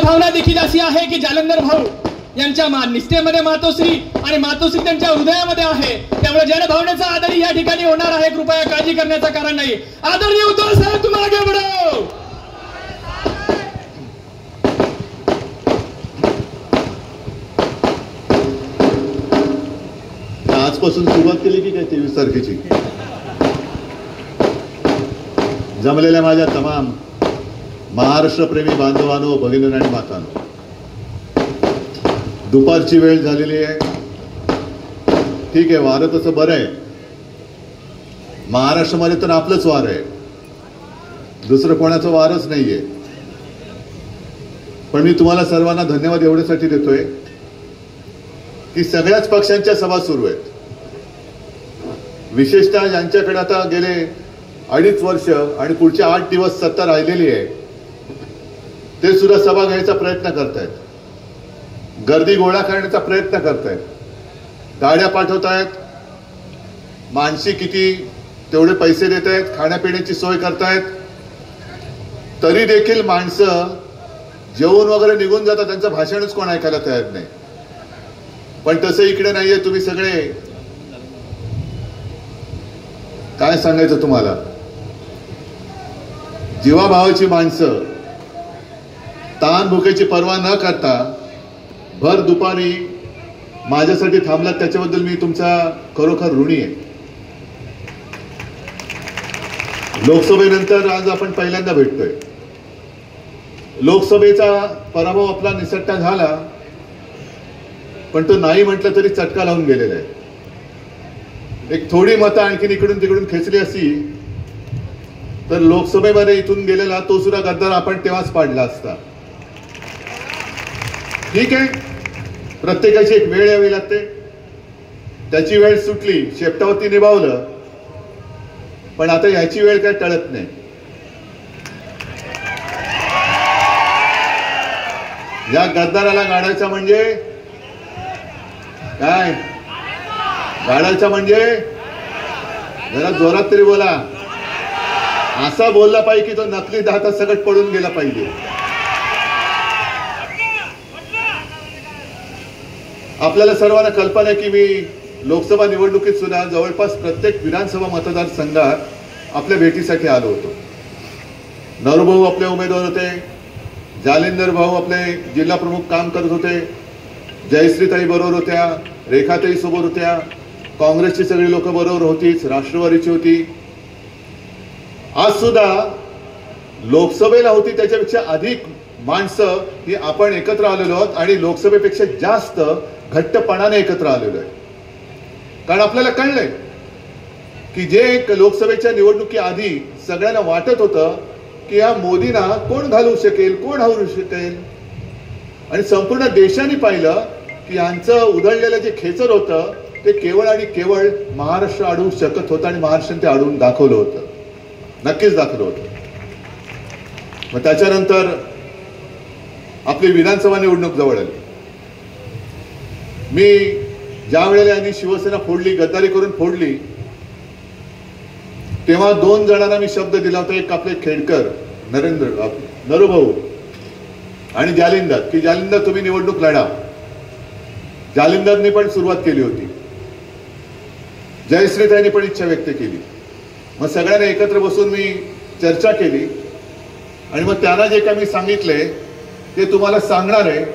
भावना देखील अशी आहे की जालंधर भाऊ यांच्या निष्ठेमध्ये मातोश्री आणि मातोश्री त्यांच्या हृदयामध्ये आहे, त्यामुळे जनभावनेचा आदर या ठिकाणी होणार आहे. कृपया काळजी करण्याचं कारण नाही. आदरणीय उद्धव साहेब तुम आगे बढ़ो. आजपासून सुरुवात केली की काय 23 तारखेची? जमलेल्या माझ्या तमाम महाराष्ट्रप्रेमी बांधवांनो, भगिनी आणि मातांनो, दुपारची वेळ झालेली आहे. ठीक आहे, वारं तसं बरं आहे. महाराष्ट्रामध्ये तर आपलंच वार आहे, दुसरं कोणाचं वारच नाहीये. पण मी तुम्हाला सर्वांना धन्यवाद एवढ्यासाठी देतोय की सगळ्याच पक्षांच्या सभा सुरू आहेत. विशेषतः ज्यांच्याकडे आता गेले 2.5 वर्ष आणि पुढचे 8 दिवस सत्ता राहिलेली आहे, ते सुद्धा सभा घ्यायचा प्रयत्न करतायत, गर्दी गोळा करण्याचा प्रयत्न करतायत, गाड्या पाठवतायत, माणसी किती तेवढे पैसे देत आहेत, खाण्यापिण्याची सोय करतायत. तरी देखील माणसं जेवून वगैरे निघून जातात, त्यांचं भाषणच कोण ऐकायला तयार नाही. पण तसं इकडे नाहीये. तुम्ही सगळे काय सांगायचं तुम्हाला, जीवाभावाची माणसं ताण भुकेची पर्वा न करता भर दुपारी माझ्यासाठी थांबलात, त्याच्याबद्दल मी तुमचा खरोखर ऋणी आहे. लोकसभेनंतर आज आपण पहिल्यांदा भेटतोय. लोकसभेचा पराभव आपला निसटता झाला, पण तो नाही म्हटलं तरी चटका लावून गेलेला आहे. एक थोडी मतं आणखीन इकडून तिकडून खेचली असती तर लोकसभेमध्ये इथून गेलेला तो सुद्धा गद्दार आपण तेव्हाच पाडला असता. ठीक आहे, प्रत्येकाची एक वेळ यावी लागते. त्याची वेळ सुटली, शेपटावरती निभावलं, पण आता याची वेळ काय टळत नाही. या गद्दाराला गाडायचा म्हणजे काय? गाडायचा म्हणजे जरा जोरात तरी बोला. असा बोलला पाहिजे की तो नकली दाता सगळं पडून गेला पाहिजे. आपल्याला सर्वांना कल्पना आहे की मी लोकसभा निवडणुकीत सुद्धा जवळपास प्रत्येक विधानसभा मतदारसंघात आपल्या भेटीसाठी आलो होतो. नरूभाऊ आपले उमेदवार होते, जालिंदर भाऊ आपले जिल्हा प्रमुख काम करत होते, जयश्रीताई बरोबर होत्या, रेखाताई सोबत होत्या, काँग्रेसची सगळी लोक बरोबर होतीच, राष्ट्रवादीची होती. आज सुद्धा लोकसभेला होती त्याच्यापेक्षा अधिक माणसं ही आपण एकत्र आलेलो आहोत आणि लोकसभेपेक्षा जास्त घट्टपणाने एकत्र आलेलो आहे. कारण आपल्याला कळलंय की जे लोकसभेच्या निवडणुकी आधी सगळ्यांना वाटत होतं की या मोदींना कोण घालवू शकेल, कोण हरवू शकेल, आणि संपूर्ण देशाने पाहिलं की यांचं उधळलेलं जे खेचर होतं ते केवळ आणि केवळ महाराष्ट्र अडवू शकत होतं आणि महाराष्ट्राने ते अडवून दाखवलं होतं, नक्कीच दाखवलं होतं. मग त्याच्यानंतर आपली विधानसभा निवडणूक जवळ आली. मी ज्या वेळेला यांनी शिवसेना फोडली, गद्दारी करून फोडली, तेव्हा 2 जणांना मी शब्द दिला होता. एक आपले खेडकर नरूभाऊ आणि जालिंदर, की जालिंदर तुम्ही निवडणूक लढा. जालिंदरने पण सुरुवात केली होती, जयश्रीताईंनी पण इच्छा व्यक्त केली. मग सगळ्यांना एकत्र बसून मी चर्चा केली आणि मग त्यांना जे काही मी सांगितले ते तुम्हाला सांगणार आहे.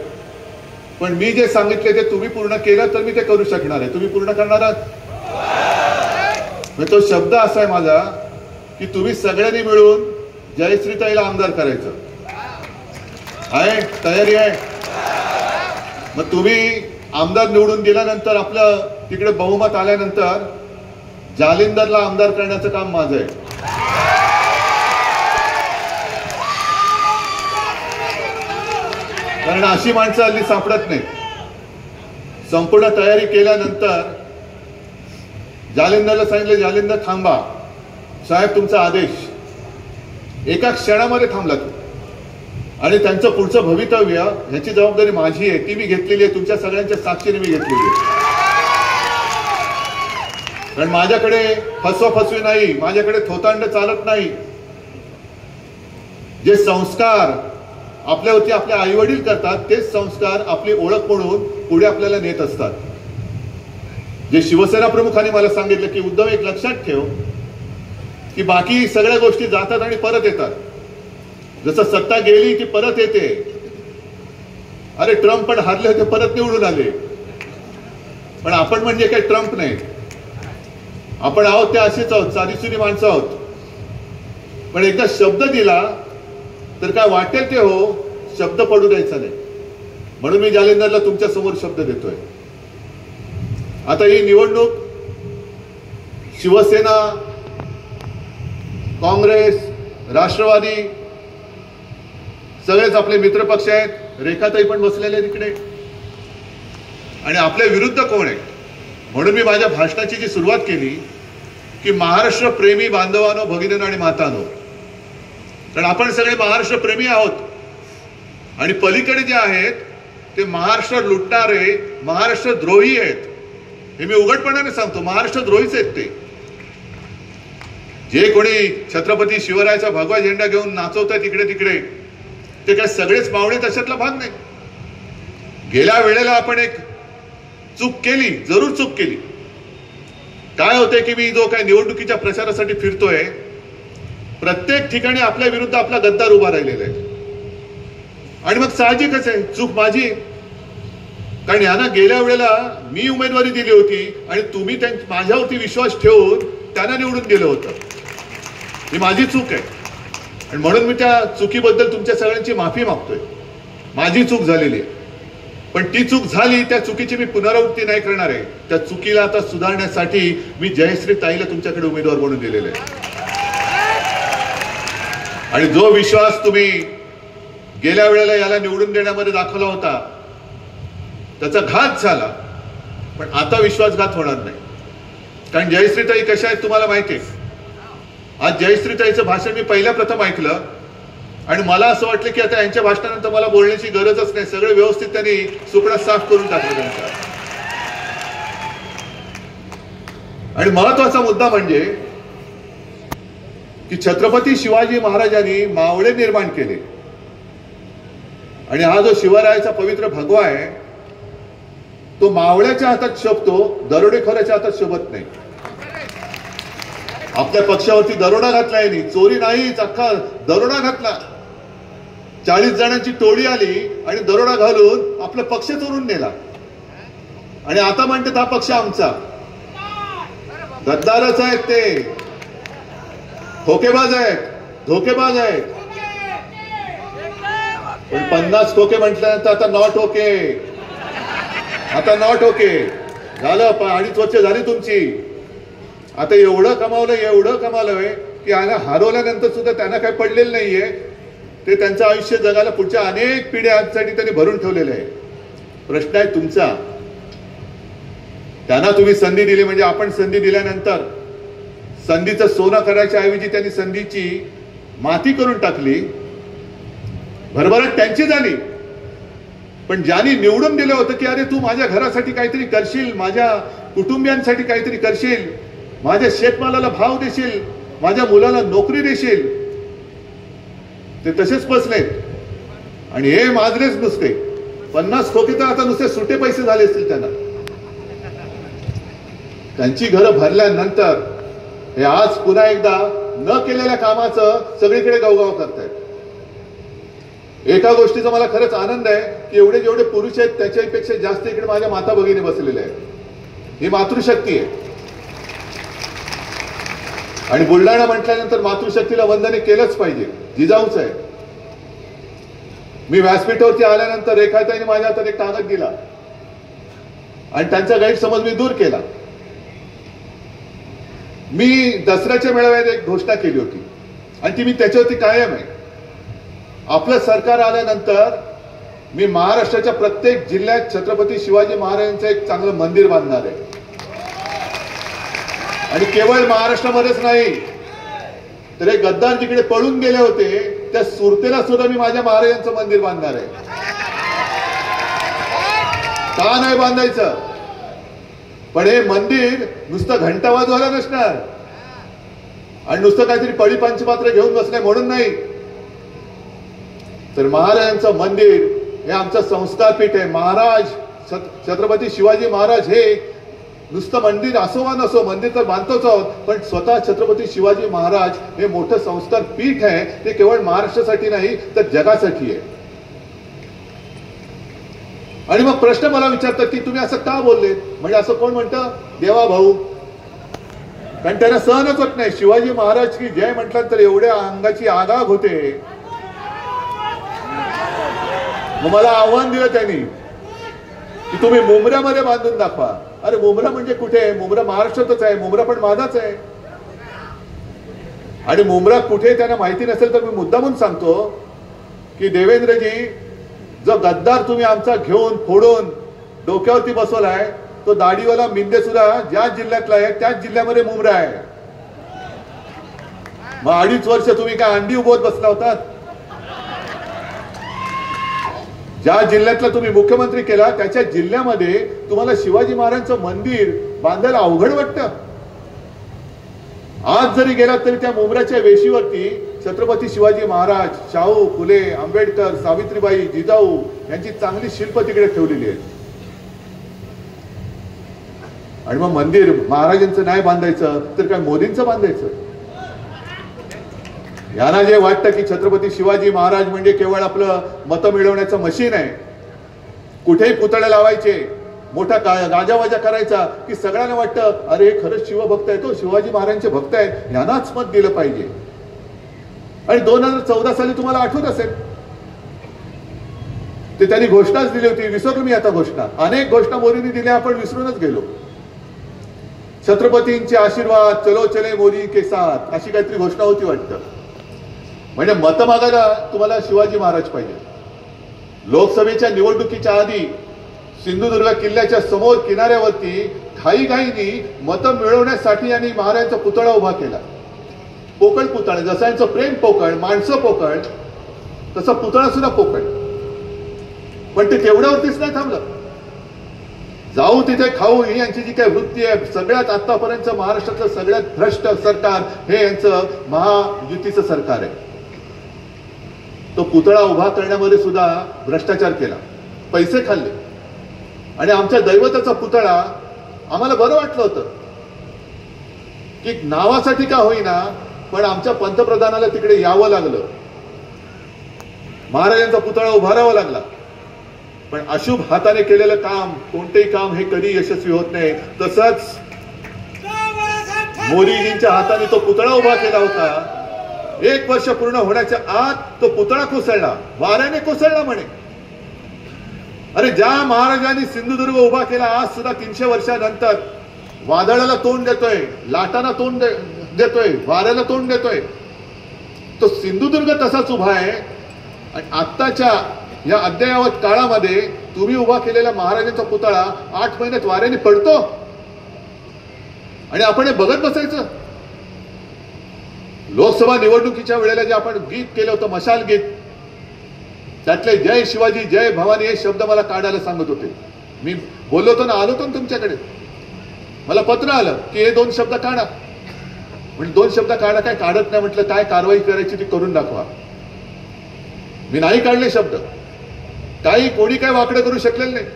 पण मी जे सांगितले ते तुम्ही पूर्ण केलं तर मी ते करू शकणार आहे. तुम्ही पूर्ण करणार आहात? तो शब्द असा आहे माझा की तुम्ही सगळ्यांनी मिळून जयश्रीताईला आमदार करायचं आहे. तयारी आहे? मग तुम्ही आमदार निवडून दिल्यानंतर आपलं तिकडे बहुमत आल्यानंतर जालिंदरला आमदार करण्याचं काम माझं आहे. कारण अशी माणसं हल्ली सापडत नाही. संपूर्ण तयारी केल्यानंतर जालिंदरला सांगितलं, जालिंदर थांबा, साहेब तुमचा आदेश. एका क्षणामध्ये थांबला तो. आणि त्यांचं पुढचं भवितव्य ह्याची जबाबदारी माझी आहे, ती मी घेतलेली आहे, तुमच्या सगळ्यांच्या साक्षीने मी घेतलेली आहे. कारण माझ्याकडे फसवाफसवी नाही, माझ्याकडे थोतांड चालत नाही. जे संस्कार आपल्यावरती आपले आई वडील करतात तेच संस्कार आपली ओळख म्हणून पुढे आपल्याला नेत असतात. जे शिवसेना प्रमुखांनी मला सांगितलं की उद्धव एक लक्षात ठेव की बाकी सगळ्या गोष्टी जातात आणि परत येतात, जसं सत्ता गेली की परत येते. अरे ट्रम्प पण हारले होते, परत निवडून आले, पण आपण म्हणजे काही ट्रम्प नाही. आपण आहोत ते असेच आहोत, साधीसुधी माणसं आहोत. पण एकदा शब्द दिला तर काय वाटेल ते हो, शब्द पडू द्यायचा नाही. म्हणून मी जालिंदरला तुमच्या समोर शब्द देतोय. आता ही निवडणूक शिवसेना, काँग्रेस, राष्ट्रवादी सगळेच आपले मित्रपक्ष आहेत. रेखाताई पण बसलेले आहेत इकडे. आणि आपल्या विरुद्ध कोण आहे? म्हणून मी माझ्या भाषणाची जी सुरुवात केली की महाराष्ट्र प्रेमी बांधवांनो, भगिनींनो आणि मातांनो, कारण आपण सगळे महाराष्ट्र प्रेमी आहोत. आणि पलीकडे जे आहेत ते महाराष्ट्र लुटणारे, महाराष्ट्र द्रोही आहेत. हे मी उघडपणाने सांगतो, महाराष्ट्र द्रोहीच आहेत ते. जे कोणी छत्रपती शिवरायाचा भगवा झेंडा घेऊन नाचवतात इकडे तिकडे, ते काय सगळेच मावळे तशातला भाग नाही. गेल्या वेळेला आपण एक चूक केली, जरूर चूक केली. काय होते की मी जो काय निवडणुकीच्या प्रचारासाठी फिरतोय, प्रत्येक ठिकाणी आपल्या विरुद्ध आपला गद्दार उभा राहिलेला आहे. आणि मग साहजिकच आहे, चूक माझी. कारण यांना गेल्या वेळेला मी उमेदवारी दिली होती आणि तुम्ही माझ्यावरती विश्वास ठेवून त्यांना निवडून दिलं होतं. ही माझी चूक आहे आणि म्हणून मी त्या चुकीबद्दल तुमच्या सगळ्यांची माफी मागतोय. माझी चूक झालेली आहे, पण ती चूक झाली, त्या चुकीची मी पुनरावृत्ती नाही करणार आहे. त्या चुकीला आता सुधारण्यासाठी मी जयश्री ताईला तुमच्याकडे उमेदवार म्हणून दिलेले आहे. आणि जो विश्वास तुम्ही गेल्या वेळेला याला निवडून देण्यामध्ये दाखवला होता त्याचा घात झाला, पण आता विश्वासघात होणार नाही. कारण जयश्रीताई कशा आहेत तुम्हाला माहिती आहे. आज जयश्रीताईचं भाषण मी पहिल्या प्रथम ऐकलं आणि मला असं वाटलं की आता यांच्या भाषणानंतर मला बोलण्याची गरजच नाही, सगळे व्यवस्थित त्यांनी सुपडा साफ करून टाकलं त्यांचा. आणि महत्वाचा मुद्दा म्हणजे की छत्रपती शिवाजी महाराजांनी मावळे निर्माण केले आणि हा जो शिवरायाचा पवित्र भगवा आहे तो मावळ्याच्या हातात शोभतो, दरोडेखोराच्या हातात शोभत नाही. आपल्या पक्षावरती दरोडा घातला यांनी, चोरी नाहीच, अख्खा दरोडा घातला. 40 जणांची टोळी आली आणि दरोडा घालून आपला पक्ष चोरून नेला. आणि आता म्हणतात हा पक्ष आमचा. गद्दारच आहेत ते, खोकेबाज आहेत, धोकेबाज आहेत. पण 50 खोके म्हटल्यानंतर आता नॉट ओके, आता नॉट ओके झालं. 2.5 वर्ष झाली तुमची. आता एवढं कमावलंय की यांना हरवल्यानंतर सुद्धा त्यांना काही पडलेलं नाहीये. ते त्यांचं आयुष्य जगाला पुढच्या अनेक पिढ्यांसाठी त्यांनी भरून ठेवलेलं आहे. प्रश्न आहे तुमचा. त्यांना तुम्ही संधी दिली म्हणजे आपण संधी दिल्यानंतर संधीचं सोनं करायच्या ऐवजी त्यांनी संधीची माती करून टाकली. भरभराट त्यांची झाली. पण ज्यांनी निवडून दिलं होतं की अरे तू माझ्या घरासाठी काहीतरी करशील, माझ्या कुटुंबियांसाठी काहीतरी करशील, माझ्या शेतमालाला भाव देशील, माझ्या मुलाला नोकरी देशील, ते तसेच बसलेत. आणि हे माजरेच नुसते 50 खोके तर आता नुसते सुटे पैसे झाले असतील त्यांना. त्यांची घरं भरल्यानंतर हे आज पुन्हा एकदा न केलेल्या कामाचं सगळीकडे गवगाव करतायत. एका गोष्टीचा मला खरंच आनंद आहे की एवढे जेवढे पुरुष आहेत त्याच्यापेक्षा जास्त इकडे माझ्या माता भगिनी बसलेल्या आहेत. ही मातृशक्ती आहे. आणि बुलढाणा म्हटल्यानंतर मातृशक्तीला वंदन केलंच पाहिजे, जिजाऊच आहे. मी व्यासपीठावरती आल्यानंतर रेखाताईने माझ्या हातात एक कागद दिला आणि त्यांचा गैरसमज मी दूर केला. मी दसऱ्याच्या मेळाव्यात एक घोषणा केली होती आणि ती मी त्याच्यावरती कायम आहे. आपलं सरकार आल्यानंतर मी महाराष्ट्राच्या प्रत्येक जिल्ह्यात छत्रपती शिवाजी महाराजांचं एक चांगलं मंदिर बांधणार आहे. आणि केवळ महाराष्ट्रामध्येच नाही तर हे गद्दार जिकडे पळून गेले होते त्या सुरतेला सुद्धा मी माझ्या महाराजांचं मंदिर बांधणार आहे. का नाही बांधायचं? पण हे मंदिर नुसतं घंटा वाजवायला नसणार आणि नुसतं काहीतरी पळी पंचपात्र घेऊन बसणे म्हणून नाही. तर महाराजांचं मंदिर हे आमचं संस्कारपीठ आहे. महाराज छत्रपती शिवाजी महाराज हे नुसतं मंदिर असो वा नसो, मंदिर तर बांधतोच आहोत, पण स्वतः छत्रपती शिवाजी महाराज हे मोठं संस्कार पीठ आहे. ते केवळ महाराष्ट्रासाठी नाही तर जगासाठी आहे. आणि मग प्रश्न मला विचारतात की तुम्ही असं का बोलले, म्हणजे असं कोण म्हणतं देवा भाऊ, कारण त्यांना सहनच होत नाही. शिवाजी महाराज की जय म्हटलं तर एवढ्या अंगाची आगाग होते. मग मला आव्हान दिलं त्यांनी की तुम्ही मुंब्र्यामध्ये बांधून दाखवा. अरे मुंब्रा म्हणजे कुठे, मुंब्रा महाराष्ट्रातच आहे, मुंब्रा पण माझाच आहे. आणि मुंब्रा कुठे त्यांना माहिती नसेल तर मी मुद्दामून सांगतो की देवेंद्रजी, जो गद्दार तुम्ही आमचा घेऊन फोडून डोक्यावरती बसवलाय, तो दाढीवाला मिंदे सुद्धा ज्या जिल्ह्यातला आहे त्याच जिल्ह्यामध्ये मुंब्रा आहे. मग 2.5 वर्ष तुम्ही काय अंडी उभवत बसला होतात? ज्या जिल्ह्यातला तुम्ही मुख्यमंत्री केला त्याच्या जिल्ह्यामध्ये तुम्हाला शिवाजी महाराजांचं मंदिर बांधायला अवघड वाटतं. आज जरी गेलात तरी त्या मुंब्र्याच्या वेशीवरती छत्रपती शिवाजी महाराज, शाहू फुले, आंबेडकर, सावित्रीबाई, जिजाऊ यांची चांगली शिल्प तिकडे ठेवलेली आहेत. आणि मग मंदिर महाराजांचं नाही बांधायचं तर काय मोदींचं बांधायचं? यांना जे वाटतं की छत्रपती शिवाजी महाराज म्हणजे केवळ आपलं मतं मिळवण्याचं मशीन आहे, कुठेही पुतळे लावायचे, मोठा गाजावाजा करायचा की सगळ्यांना वाटतं अरे खरंच शिवभक्त आहे, तो शिवाजी महाराजांचे भक्त आहेत, यांनाच मत दिलं पाहिजे. आणि 2014 साली तुम्हाला आठवत असेल ते त्यांनी घोषणाच दिली होती. विसरलो मी आता घोषणा, अनेक घोषणा मोदींनी दिल्या, आपण विसरूनच गेलो. छत्रपतींचे आशीर्वाद, चलो चले मोदी के साथ, अशी काहीतरी घोषणा होती वाटतं. म्हणजे मतं मागायला तुम्हाला शिवाजी महाराज पाहिजे. लोकसभेच्या निवडणुकीच्या आधी सिंधुदुर्ग किल्ल्याच्या समोर किनाऱ्यावरती घाईघाईनी मतं मिळवण्यासाठी यांनी महाराजांचा पुतळा उभा केला. पोकळ पुतळा, जसं यांचं प्रेम पोकळ, माणसं पोकळ, तसा पुतळा सुद्धा पोकळ. पण ते तेवढ्यावरतीच नाही थांबलं. जाऊ तिथे खाऊ ही यांची जी काही वृत्ती आहे, सगळ्यात आतापर्यंत महाराष्ट्रातलं सगळ्यात भ्रष्ट सरकार हे यांचं महायुतीचं सरकार आहे. तो पुतळा उभा करण्यामध्ये सुद्धा भ्रष्टाचार केला, पैसे खाल्ले. आणि आमच्या दैवताचा पुतळा आम्हाला बरं वाटलं होतं की नावासाठी का होईना पण आमच्या पंतप्रधानाला तिकडे यावं लागलं, महाराजांचा पुतळा उभारावा लागला. पण अशुभ हाताने केलेलं काम, कोणतेही काम हे कधी यशस्वी होत नाही. तसंच मोदीजींच्या हाताने तो पुतळा उभा केला होता. 1 वर्ष पूर्ण होण्याच्या आत तो पुतळा कोसळला, वाऱ्याने कोसळला म्हणे. अरे ज्या महाराजांनी सिंधुदुर्ग उभा केला, आज सुद्धा 300 वर्षानंतर वादळाला तोंड देतोय, लाटांना तोंड देतोय, वाऱ्याला तोंड देतोय, तो सिंधुदुर्ग तसाच उभा आहे. आणि आत्ताच्या या अद्ययावत काळामध्ये तुम्ही उभा केलेला महाराजांचा पुतळा 8 महिन्यात वाऱ्याने पडतो आणि आपण हे बघत बसायचं. लोकसभा निवडणुकीच्या वेळेला जे आपण गीत केलं होतं, मशाल गीत, त्यातले जय शिवाजी जय भवानी हे शब्द मला काढायला सांगत होते. मी बोललो होतो ना, आलो होतो ना तुमच्याकडे, मला पत्र आलं की हे 2 शब्द काढा. म्हणजे 2 शब्द काढा, काय काढत नाही म्हटलं, काय कारवाई करायची ती करून दाखवा. मी नाही काढले शब्द, काही कोणी काय वाकडं करू शकलेलं नाही.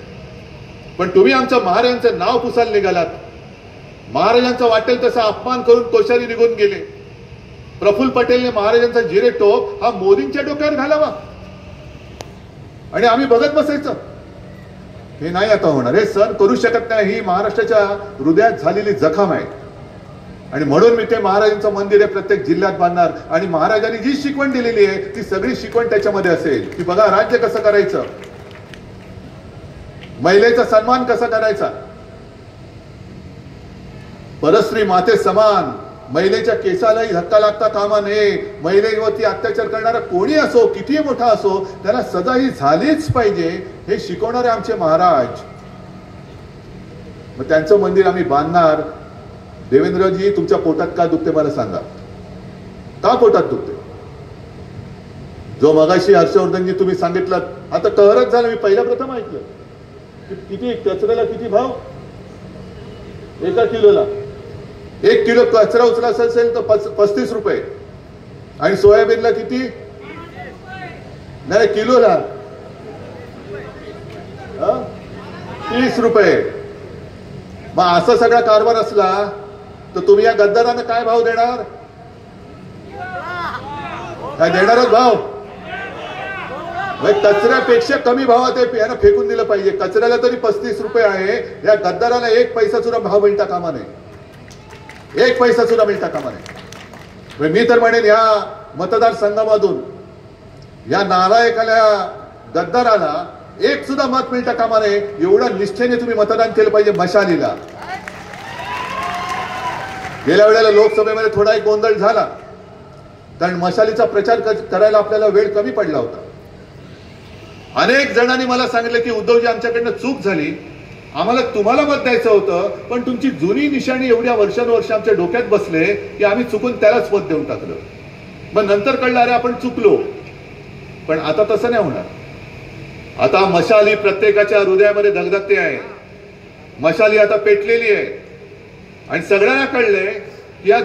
पण तुम्ही आमच्या महाराजांचं नाव पुसायला निघालात. महाराजांचा वाटेल तसा अपमान करून कोश्यारी निघून गेले. प्रफुल्ल पटेलने महाराजांचा जिरे टोप हा मोदींच्या डोक्यावर घालावा आणि आम्ही बघत बसायचं. हे नाही आता होणार, हे सहन करू शकत नाही. ही महाराष्ट्राच्या हृदयात झालेली जखम आहे. आणि म्हणून मी ते महाराजांचं मंदिर आहे प्रत्येक जिल्ह्यात बांधणार. आणि महाराजांनी जी शिकवण दिलेली आहे ती सगळी शिकवण त्याच्यामध्ये असेल की बघा राज्य कसं करायचं, महिलेचा सन्मान कसा करायचा, परस्त्री माते समान, महिलेच्या केसालाही धक्का लागता कामा नये, महिलेवरती अत्याचार करणारा कोणी असो, कितीही मोठा असो, त्याला सजा ही झालीच पाहिजे, हे शिकवणारे आमचे महाराज. मग त्यांचं मंदिर आम्ही बांधणार. देवेंद्रजी, तुमच्या पोटात का दुखते मला सांगा, का पोटात दुखते? जो मगाशी हर्षवर्धनजी तुम्ही सांगितलं, आता कहरच झालं. मी पहिल्या प्रथम ऐकलं किती कचऱ्याला किती भाव, 1 किलोला. 1 किलो कचरा उचलायचा असेल तर 35 रुपये आणि सोयाबीनला किती नाही किलोला 30 रुपये. मग असा सगळा कारभार असला तर तुम्ही या गद्दारांना काय भाव देणार? काय देणारच भाव? कचऱ्यापेक्षा कमी भावात यानं फेकून दिलं पाहिजे. कचऱ्याला तरी 35 रुपये आहे, या गद्दाराला 1 पैसा सुद्धा भाव मिळता कामा नये. 1 पैसा सुद्धा मिळता कामा नये. मी तर म्हणेन या मतदारसंघामधून या नालायकाला गद्दाराला 1 सुद्धा मत मिळता कामा नये. एवढ्या निष्ठेने तुम्ही मतदान केलं पाहिजे मशालीला. गेल्या वेळेला लोकसभेमध्ये थोडा एक गोंधळ झाला, कारण मशालीचा प्रचार करायला आपल्याला वेळ कमी पडला होता. अनेक जणांनी मला सांगितलं की उद्धवजी आमच्याकडनं चूक झाली, आम्हाला तुम्हाला मत द्यायचं होतं, पण तुमची जुनी निशाणी एवढ्या वर्षानुवर्ष आमच्या डोक्यात बसले की आम्ही चुकून त्यालाच मत देऊन टाकलं. मग नंतर कळलं अरे आपण चुकलो. पण आता तसं नाही होणार. आता मशाली प्रत्येकाच्या हृदयामध्ये धगधगते आहे. मशाली आता पेटलेली आहे आणि सगळ्यांना कळलंय की या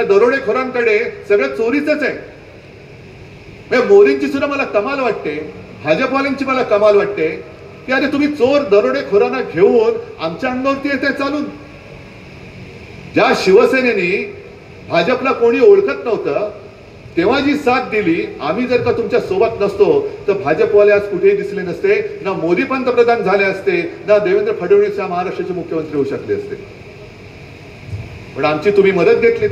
दरोडेखोरांकडे सगळं चोरीचंच आहे. मोदींची सुद्धा मला कमाल वाटते, भाजपवाल्यांची मला कमाल वाटते की अरे तुम्ही चोर दरोडेखोरांना घेऊन आमच्या अंगावरती येते चालून. ज्या शिवसेनेने भाजपला कोणी ओळखत नव्हतं तेव्हा जी साथ दिली, आम्ही जर का तुमच्या सोबत नसतो तर भाजपवाले आज कुठेही दिसले नसते. ना मोदी पंतप्रधान झाले असते, ना देवेंद्र फडणवीस या महाराष्ट्राचे मुख्यमंत्री होऊ शकले असते. पण आमची तुम्ही मदत घेतलीत.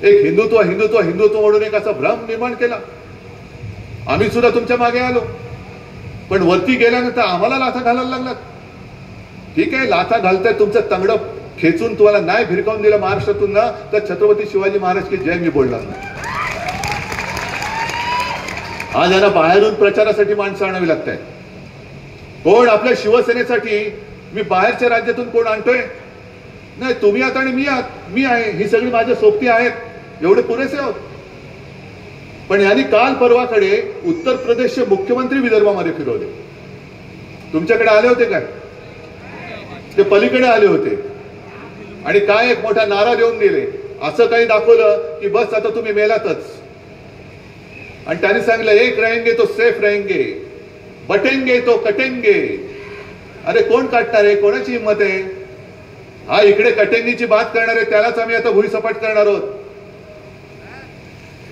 एक हिंदुत्व हिंदुत्व हिंदुत्व म्हणून एक असा भ्रम निर्माण केला. आम्ही सुद्धा तुमच्या मागे आलो, पण वरती गेल्यानंतर आम्हाला लाथा घालायला लागलात. ठीक आहे, लाथा घालताय, तुमचं तंगडं खेचून तुम्हाला नाही भिरकावून दिलं महाराष्ट्रातून ना, तर छत्रपती शिवाजी महाराज की जय मी बोलणार नाही. आज यांना बाहेरून प्रचारासाठी माणसं आणावी लागत आहेत. कोण आपल्या शिवसेनेसाठी मी बाहेरच्या राज्यातून कोण आणतोय? नाही, तुम्ही आहात आणि मी आहे, ही सगळी माझ्या सोबती आहेत, एवढे पुरेसे आहोत. पण यांनी काल परवाकडे उत्तर प्रदेशचे मुख्यमंत्री विदर्भामध्ये फिरवले. तुमच्याकडे आले होते काय? ते पलीकडे आले होते आणि काय एक मोठा नारा देऊन गेले. असं काही दाखवलं की बस आता तुम्ही मेलातच. आणि त्यांनी सांगितलं एक रहेंगे तो सेफ रहेंगे, बटेंगे तो कटेंगे. अरे कोण काटणार आहे? कोणाची हिंमत आहे? हा इकडे कटेंगीची बात करणार आहे, त्यालाच आम्ही आता भुईसपाट करणार आहोत.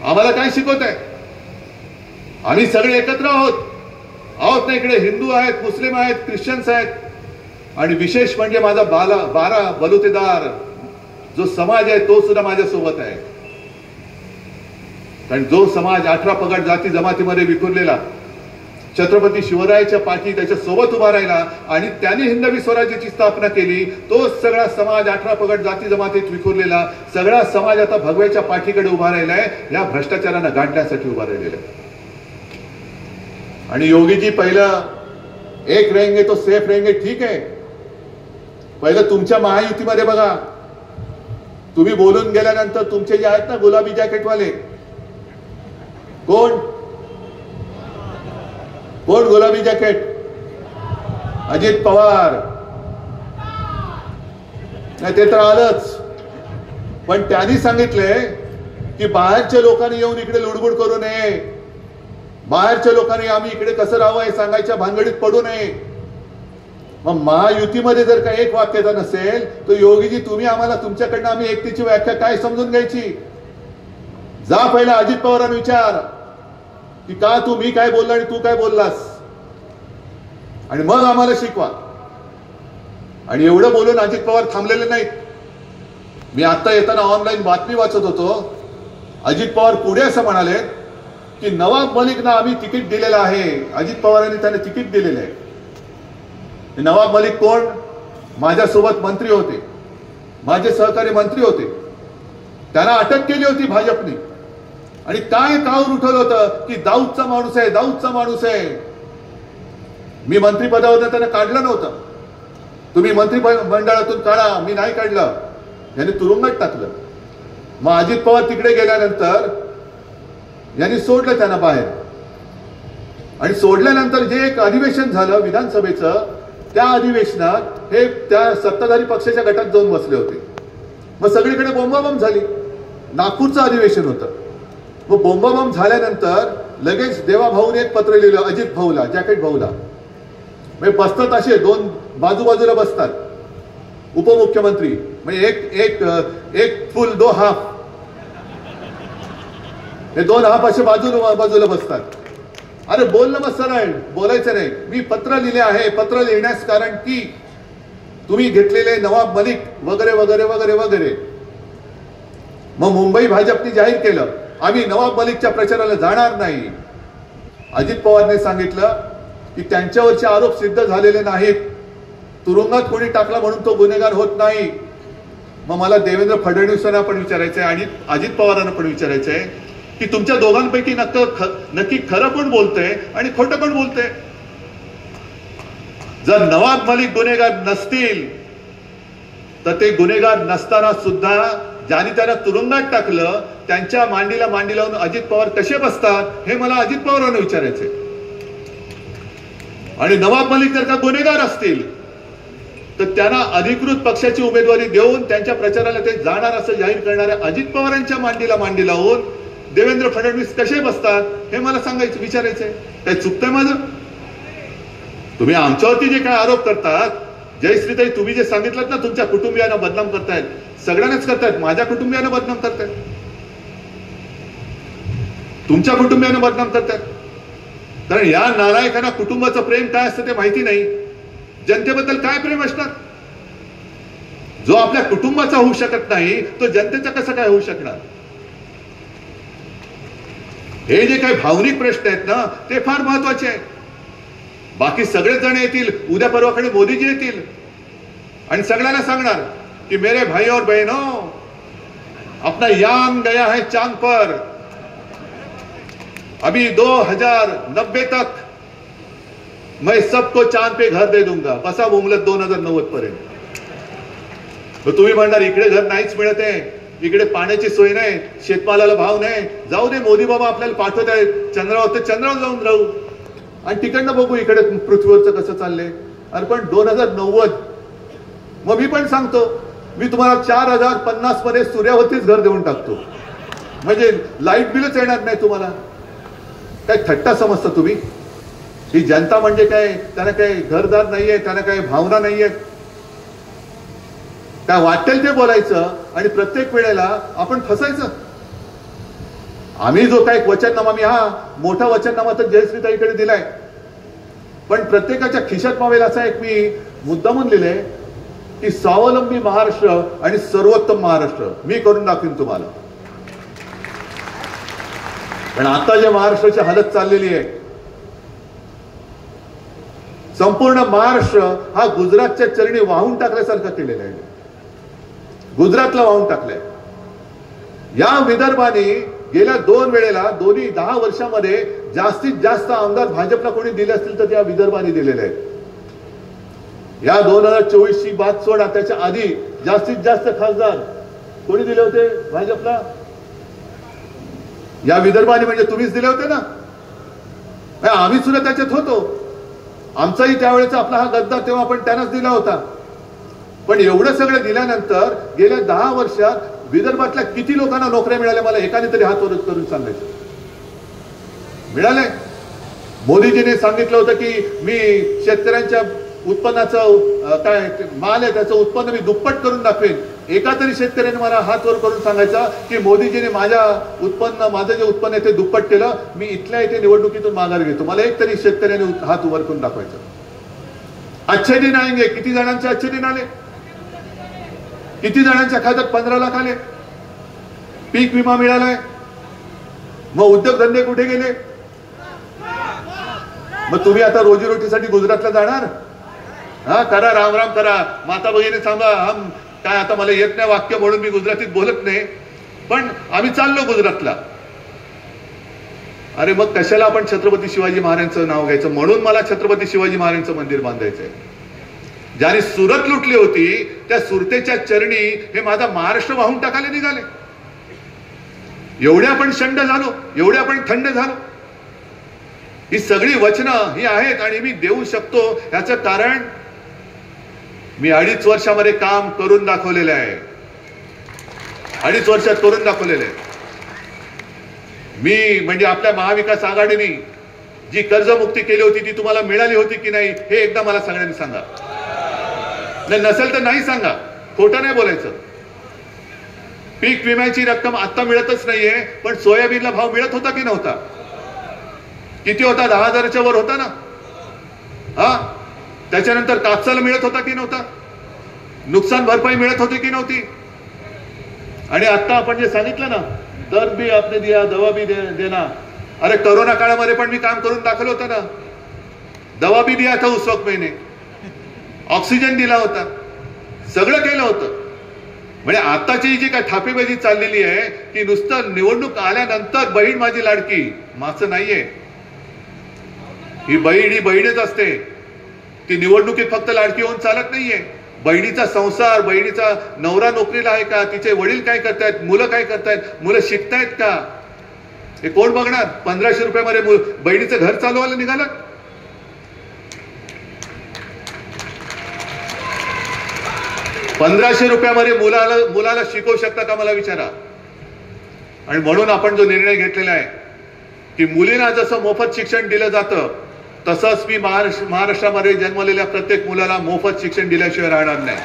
आम्हाला काय शिकवत आहे? आम्ही सगळे एकत्र आहोत ना. इकडे हिंदू आहेत, मुस्लिम आहेत, ख्रिश्चन्स आहेत, आणि विशेष म्हणजे माझा 12 बलुतेदार जो समाज आहे तो सुद्धा माझ्या सोबत आहे. कारण जो समाज 18 पगड जाती जमातीमध्ये विखुरलेला, छत्रपती शिवरायाच्या पाठी त्याच्या सोबत उभा राहिला आणि त्यांनी हिंदवी स्वराज्याची स्थापना केली, तो सगळा समाज 18 पगड जाती जमातीत विखुरलेला सगळा समाज आता भगव्याच्या पाठीकडे उभा राहिलाय, या भ्रष्टाचारांना गाडण्यासाठी उभा राहिलेला आहे. आणि योगीजी पहिलं एक रहेंगे तो सेफ रहेंगे, ठीक आहे. पहिलं तुमच्या महायुतीमध्ये बघा, तुम्ही बोलून गेल्यानंतर तुमचे जे आहेत ना गुलाबी जॅकेटवाले, कोण गुलाबी जॅकेट? अजित पवार. नाही ते तर आलंच, पण त्यांनी सांगितले की बाहेरच्या लोकांनी येऊन इकडे लुडबुड करू नये, बाहेरच्या लोकांनी आम्ही इकडे कसं राहावं हे सांगायच्या भानगडीत पडू नये. मग महायुतीमध्ये जर का एक वाक्यता नसेल तर योगीजी तुम्ही आम्हाला तुमच्याकडनं आम्ही एकतेची व्याख्या काय समजून घ्यायची? जा पहिला अजित पवारांना विचार की का तू मी काय बोलला आणि तू काय बोललास, आणि मग आम्हाला शिकवा. आणि एवढं बोलून अजित पवार थांबलेले नाहीत. मी आता येताना ऑनलाईन बातमी वाचत होतो, अजित पवार पुढे असं म्हणाले की नवाब मलिकना आम्ही तिकीट दिलेलं आहे. अजित पवारांनी त्यांना तिकीट दिलेलं आहे. नवाब मलिक कोण? माझ्यासोबत मंत्री होते, माझे सहकारी मंत्री होते. त्यांना अटक केली होती भाजपने आणि काय कावर उठवलं होतं की दाऊदचा माणूस आहे, दाऊदचा माणूस आहे. मी मंत्रिपदावर त्यांना काढलं नव्हतं. तुम्ही मंत्रिमंडळातून काढा, मी नाही काढलं. यांनी तुरुंगात टाकलं. मग अजित पवार तिकडे गेल्यानंतर यांनी सोडलं त्यांना बाहेर. आणि सोडल्यानंतर जे एक अधिवेशन झालं विधानसभेचं, त्या अधिवेशनात हे त्या सत्ताधारी पक्षाच्या गटात जाऊन बसले होते. मग सगळीकडे बोंबाबोंब झाली. नागपूरचं अधिवेशन होतं. मग बोंबाबोंब झाल्यानंतर लगेच देवा भाऊने एक पत्र लिहिलं अजित भाऊला, जॅकेट भाऊला. म्हणजे बसतात असे दोन बाजूबाजूला बसतात उपमुख्यमंत्री, म्हणजे एक एक एक फुल दो हाफ, हे दोन हाफ असे बाजूला बसतात. अरे बोलणं मग सरळ बोलायचं नाही. मी पत्र लिहिले आहे, पत्र लिहिण्यास कारण की तुम्ही घेतलेले नवाब मलिक वगैरे वगैरे वगैरे वगैरे. मग मुंबई भाजपने जाहीर केलं आम्ही नवाब मलिकच्या प्रचाराला जाणार नाही. अजित पवारने सांगितलं की त्यांच्यावरचे आरोप सिद्ध झालेले नाहीत, तुरुंगात कोणी टाकला म्हणून तो गुन्हेगार होत नाही. मग मला देवेंद्र फडणवीसांना पण विचारायचंय आणि अजित पवारांना पण विचारायचंय की तुमच्या दोघांपैकी नक्की खरं पण बोलतंय आणि खोटं पण बोलतंय. जर नवाब मलिक गुन्हेगार नसतील तर ते गुन्हेगार नसताना सुद्धा ज्यांनी त्यांना तुरुंगात टाकलं त्यांच्या मांडीला मांडी लावून अजित पवार कसे बसतात हे मला अजित पवारांना विचारायचंय. आणि नवाब मलिक जर का गुन्हेगार असतील तर त्यांना अधिकृत पक्षाची उमेदवारी देऊन त्यांच्या प्रचाराला ते जाणार असं जाहीर करणाऱ्या अजित पवारांच्या मांडीला मांडी लावून देवेंद्र फडणवीस कसे बसतात हे मला सांगायचं, विचारायचंय. काय चुकतंय माझं? तुम्ही आमच्यावरती जे काय आरोप करतात, जयश्रीताई तुम्ही जे सांगितलं ना तुमच्या कुटुंबियांना बदनाम करतायत, सगळ्यांनाच करतायत, माझ्या कुटुंबियांना बदनाम करतायत, तुमच्या कुटुंबियांना बदनाम करतायत. कारण या नालायकांना कुटुंबाचं प्रेम काय असतं ते माहिती नाही, जनतेबद्दल काय प्रेम असणार. जो आपल्या कुटुंबाचा होऊ शकत नाही तो जनतेचा कसं काय होऊ शकणार. हे जे काही भावनिक प्रश्न आहेत ना ते फार महत्वाचे आहेत. बाकी सगळेच जण येतील, उद्या परवाकडे मोदीजी येतील आणि सगळ्यांना सांगणार कि मेरे भाई और बहनों अपना यान गया है चांद पर, अभी 2090 तक मैं सबको चांद पे घर दे दूंगा. बसा बोंबलत 2090 पर्यंत. तुम्ही म्हणणार इकडे घर नाहीच मिळत आहे, इकडे पाण्याची सोय नाही, शेतमालाला भाव नाही, जाऊ दे मोदी बाबा आपल्याला पाठवत आहेत चंद्रावर, तर चंद्रावर जाऊन राहू आणि तिकडनं बघू इकडे पृथ्वीवरचं कसं चाललंय. अरे पण 2090 मग मी पण सांगतो मी तुम्हाला 4050 मध्ये सूर्यावरतीच घर देऊन टाकतो, म्हणजे लाईट बिलच येणार नाही तुम्हाला. काय थट्टा समजता तुम्ही? ही जनता म्हणजे काय, त्यांना काही घरदार नाहीये, त्यांना काही भावना नाहीये, काय वाटेल ते बोलायचं आणि प्रत्येक वेळेला आपण फसायचं. आम्ही जो काही वचननामा, मी हा मोठा वचननामा तर जयश्रीताईकडे दिलाय, पण प्रत्येकाच्या खिशात मावेल असा एक मी मुद्दामून लिहिलंय की स्वावलंबी महाराष्ट्र आणि सर्वोत्तम महाराष्ट्र मी करून दाखवीन तुम्हाला. पण आता जे महाराष्ट्राची हालत चाललेली आहे, संपूर्ण महाराष्ट्र हा गुजरातच्या चरणी वाहून टाकल्यासारखं केलेलं आहे, गुजरातला वाहून टाकलंय. या विदर्भाने गेल्या 2 वेळेला दोन्ही 10 वर्षामध्ये जास्तीत जास्त आमदार भाजपला कोणी दिले असतील तर त्या विदर्भाने दिलेले आहेत. या 2024 ची बात सोडा, त्याच्या आधी जास्तीत जास्त खासदार कोणी दिले होते भाजपला? या विदर्भाने, म्हणजे तुम्हीच दिले होते ना. आम्ही सुद्धा त्याच्यात होतो, आमचाही त्यावेळेचा आपला हा गद्दार तेव्हा आपण त्यांनाच दिला होता. पण एवढं सगळं दिल्यानंतर गेल्या 10 वर्षात विदर्भातल्या किती लोकांना नोकऱ्या मिळाल्या मला एकाने तरी हात वर करून सांगायचं. मिळाले? मोदीजीने सांगितलं होतं की मी शेतकऱ्यांच्या उत्पन्नाचं काय माल आहे त्याचं उत्पन्न मी दुप्पट करून दाखवेन. एका तरी शेतकऱ्याने मला हात वर करून सांगायचा की मोदीजीने माझं जे उत्पन्न आहे ते दुप्पट केलं, मी इथल्या इथे निवडणुकीतून माघार घेतो. मला एक तरी शेतकऱ्याने हात वर करून दाखवायचा. अच्छे दिन आएंगे, किती जणांचे अच्छे दिन आले, किती जणांच्या खात्यात 15 लाख आले, पीक विमा मिळालाय, मग उद्योगधंदे कुठे गेले? मग तुम्ही आता रोजीरोटीसाठी गुजरातला जाणार? हा करा, राम राम करा, माता भगिनी सांगा, हम काय आता मला येत नाही वाक्य म्हणून मी गुजरातीत बोलत नाही, पण आम्ही चाललो गुजरातला. अरे मग कशाला आपण छत्रपती शिवाजी महाराजांचं नाव घ्यायचं? म्हणून मला छत्रपती शिवाजी महाराजांचं मंदिर बांधायचंय. ज्याने सुरत लुटली होती त्या सुरतेच्या चरणी हे माझा महाराष्ट्र वाहून टाकायला निघाले. एवढे आपण शंड झालो, एवढे आपण थंड झालो. ही सगळी वचनं ही आहेत आणि मी देऊ शकतो याचं कारण मी 2.5 वर्षामध्ये काम करून दाखवलेलं आहे. 2.5 वर्षात करून दाखवलेलं आहे. मी म्हणजे आपल्या महाविकास आघाडीने जी कर्जमुक्ती केली होती ती तुम्हाला मिळाली होती की नाही हे एकदा मला सगळ्यांनी सांगा. नसेल तर नाही सांगा, खोटं नाही बोलायचं. पीक विम्याची रक्कम आता मिळतच नाहीये, पण सोयाबीनला भाव मिळत होता की नव्हता? किती होता? 10,000च्या वर होता ना. हा, त्याच्यानंतर कापसाला मिळत होता की नव्हता? नुकसान भरपाई मिळत होती की नव्हती? आणि आता आपण जे सांगितलं ना, दर भी आपने दिया दवा भी देना. अरे कोरोना काळामध्ये पण मी काम करून दाखवलं होतं ना. दवा भी दिया था उस वक्त मैंने, ऑक्सिजन दिला होता, सगळं केलं होतं. म्हणजे आताची जी काय थापेबाजी चाललेली आहे की नुसतं निवडणूक आल्यानंतर बहीण माझी लाडकी, माचं नाहीये. ही बहीण ही बहीणच असते. ती निवडणुकीत फक्त लाडकी होऊन चालत नाहीये. बहिणीचा संसार, बहिणीचा नवरा नोकरीला आहे का, तिचे वडील काय करतायत, मुलं काय करतायत, मुलं शिकतायत का, हे कोण बघणार? 1500 रुपयामध्ये बहिणीचं घर चालवायला निघालं. ₹1500 मुलाला शिकवू शकता का, मला विचारा. आणि म्हणून आपण जो निर्णय घेतलेला आहे की मुलींना जसं मोफत शिक्षण दिलं जातं तसंच मी महाराष्ट्रामध्ये जन्मलेल्या प्रत्येक मुलाला मोफत शिक्षण दिल्याशिवाय राहणार नाही.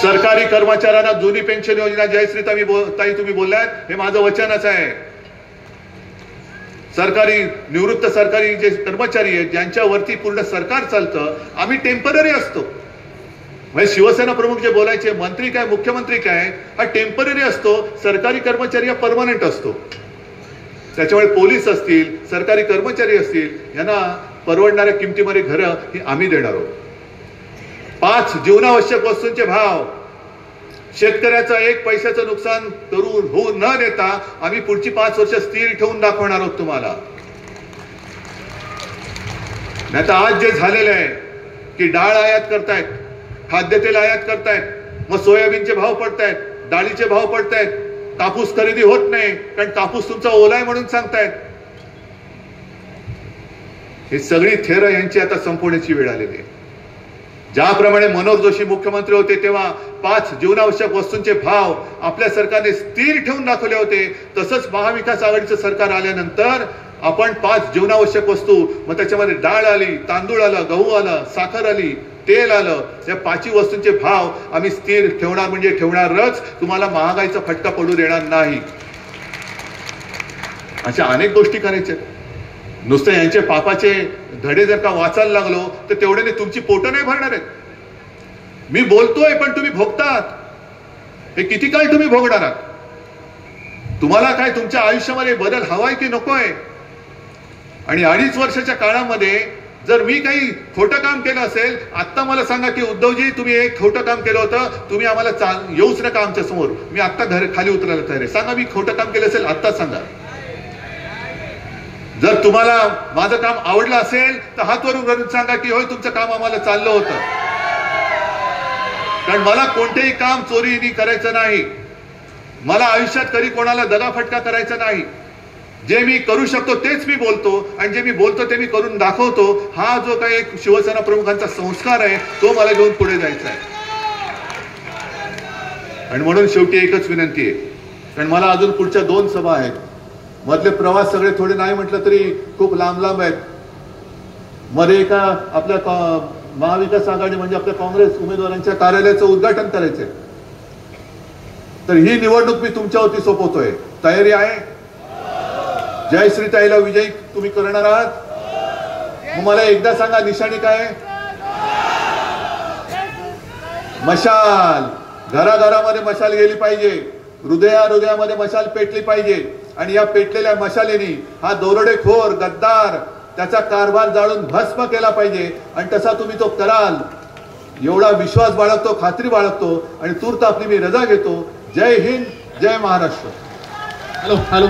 सरकारी कर्मचाऱ्यांना जुनी पेन्शन योजना, जयश्री ताई तुम्ही बोललात, हे माझं वचनच आहे. सरकारी निवृत्त सरकारी जे कर्मचारी आहेत ज्यांच्यावरती पूर्ण सरकार चालतं, आम्ही टेम्पररी असतो. म्हणजे शिवसेना प्रमुख जे बोलायचे, मंत्री काय मुख्यमंत्री काय, हा टेम्पररी असतो. सरकारी कर्मचारी हा परमनंट असतो. त्याच्यामुळे पोलीस असतील, सरकारी कर्मचारी असतील, यांना परवडणाऱ्या किमतीमध्ये घरं ही आम्ही देणार आहोत. 5 जीवनावश्यक वस्तूंचे भाव, शेतकऱ्याचं 1 पैशाचं नुकसान होऊ न देता आम्ही पुढची 5 वर्ष स्थिर ठेवून दाखवणार आहोत तुम्हाला. नाही तर आज जे झालेलं आहे की डाळ आयात करतायत, खाद्यतेल आयात करतायत, मग सोयाबीनचे भाव पडतायत, डाळीचे भाव पडतायत, कापूस खरेदी होत नाही कारण कापूस तुमचा ओला आहे म्हणून सांगतायत. ही सगळी थेर यांची आता संपवण्याची वेळ आलेली आहे. ज्याप्रमाणे मनोहर जोशी मुख्यमंत्री होते तेव्हा 5 जीवनावश्यक वस्तूंचे भाव आपल्या सरकारने स्थिर ठेवून दाखवले होते, तसंच महाविकास आघाडीचं सरकार आल्यानंतर आपण 5 जीवनावश्यक वस्तू, मग त्याच्यामध्ये डाळ आली, तांदूळ आलं, गहू आलं, साखर आली, तेल आलं, या 5 वस्तूंचे भाव आम्ही स्थिर ठेवणार. म्हणजे ठेवणारच, तुम्हाला महागाईचा फटका पडू देणार नाही. अशा अनेक गोष्टी करायच्या. नुसतं यांचे पापाचे धडे जर का वाचायला लागलो तर तेवढ्याने तुमची पोटं नाही भरणार आहेत. मी बोलतोय पण तुम्ही भोगतात. हे किती काळ तुम्ही भोगणार आहात? तुम्हाला काय तुमच्या आयुष्यामध्ये बदल हवाय की नकोय? आणि 2.5 वर्षाच्या काळामध्ये जर मी काही खोटं काम केलं असेल, आता मला सांगा की उद्धवजी तुम्ही एक खोटं काम केलं होतं, तुम्ही आम्हाला येऊच नका आमच्या समोर, मी आता खाली उतरायला तयार आहे. सांगा मी खोटं काम केलं असेल, आता सांगा. जर तुम्हाला माझं काम आवडलं असेल तर हात वरून करून सांगा की होय तुमचं काम आम्हाला चाललं होतं. कारण मला कोणतेही काम चोरीने करायचं नाही. मला आयुष्यात कधी कोणाला दगाफटका करायचा नाही. जे मी करू शकतो तेच मी बोलतो आणि जे मी बोलतो ते मी करून दाखवतो. हा जो काही एक शिवसेना प्रमुखांचा संस्कार आहे तो मला घेऊन पुढे जायचा आहे. आणि म्हणून शेवटी एकच विनंती आहे, कारण मला अजून पुढच्या 2 सभा आहेत. मधले प्रवास सगळे थोडे नाही म्हटलं तरी खूप लांब आहेत. मध्ये एका आपल्या महाविकास आघाडी म्हणजे आपल्या काँग्रेस उमेदवारांच्या कार्यालयाचं उद्घाटन करायचंय. तर ही निवडणूक मी तुमच्यावरती सोपवतोय. तयारी आहे? जयश्री ताईला विजयी तुम्ही करणार आहात? मग मला एकदा सांगा, निशाणी काय? मशाल. घराघरामध्ये मशाल गेली पाहिजे, हृदयामध्ये मशाल पेटली पाहिजे. आणि या पेटलेल्या मशालीने हा दरोडेखोर गद्दार त्याचा कारभार जाळून भस्म केला पाहिजे. आणि तसा तुम्ही तो कराल एवढा विश्वास बाळगतो, खात्री बाळगतो. आणि तूर्त आपली मी रजा घेतो. जय हिंद, जय महाराष्ट्र. हॅलो.